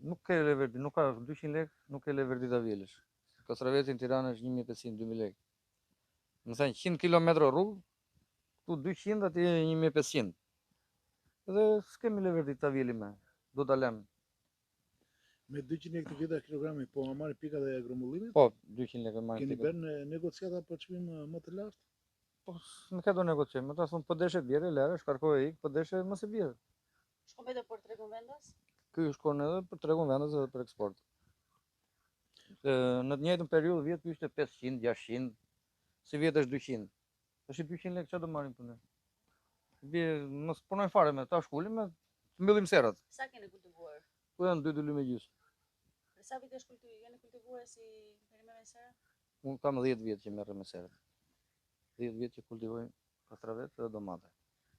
Nuk ke leverdi, nuk ka 200 lek, nuk ke leverdi ta vjelësh. Kastraveti në Tiranë është 1500-2000 lek. Më thënë 100 km rrugë, tu 200 aty 1500. Dhe s'kemi leverdi ta vjelim me. Do ta lëm. Me 200 lekë të vjetra kilogrami, po ma marrë pikat e grumbullimit? Po, 200 lekë marrë Keni pikat. bërë negociata për çmim më të lartë? Po, nuk ka do negocim. Ata thonë po deshe bjerë, lere, shkarkoj ik, po deshe mos e bjerë. Shkon edhe për tregun vendas? Ky shkon edhe për tregun vendas edhe për eksport. Në të njëjtën periudhë vjet ky ishte 500, 600, si vjet është 200. Tash 200 lekë çfarë do marrim punë? Bie mos punoj fare me ta shkulim me mbyllim serrat. Sa keni kultivuar? Ku janë 2 dylyme gjys. Për sa vitesh jeni kultivuar si perime me sera? Unë kam 10 vjet që merrem me serrat. 10 vjet që kultivoj kastravet dhe domate.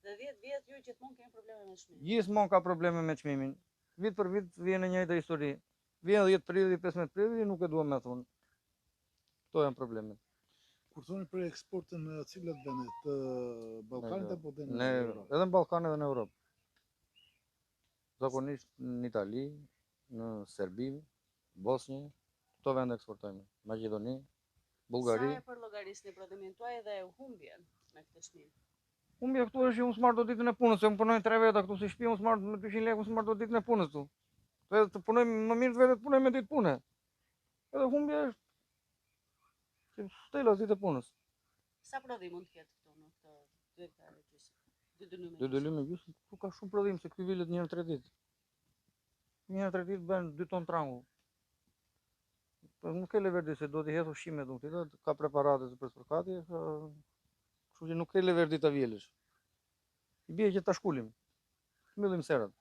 Dhe 10 vjet ju gjithmonë keni probleme me çmimin. Gjithmonë ka probleme me çmimin. Vit për vit vjen e njëjta histori. Vjen 10 prilli, 15 prilli, nuk e dua me thonë. Kto janë problemet. Kur thoni për eksportin në cilat vende të Ballkanit apo në Europë? Edhe në Ballkan edhe në Europë. Zakonisht në Itali, në Serbi, Bosnjë, këto vende eksportojmë. Maqedoni, Bullgari. Sa e përllogarisni prodhimin tuaj dhe humbjen me këtë çmim? Humbja këtu është unë smar do ditën e punës, se unë punoj 3 veta këtu si shtëpi, unë smar me 200 lekë, unë smar do ditën e punës këtu. Edhe të punoj më mirë të vetë të punoj me ditë pune. Edhe humbja është që stela ditë e punës. Sa prodhim mund të ketë këtu në këtë 2 hektare gjysmë? 2 dylyme. 2 dylyme gjysmë, ku ka shumë prodhim se ky vilet një herë 3 ditë. Një herë 3 ditë bën 2 ton trangu. Po nuk ke leverdi se do t'i hedh ushqime domun ti, ka preparate për spërkatje, kështu që nuk ke leverdi ta vjelësh. I bie që ta shkulim. Mbyllim serrat.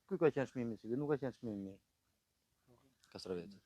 Ky ka qenë çmimi i nuk ka qenë çmimi i mirë. Kastraveti.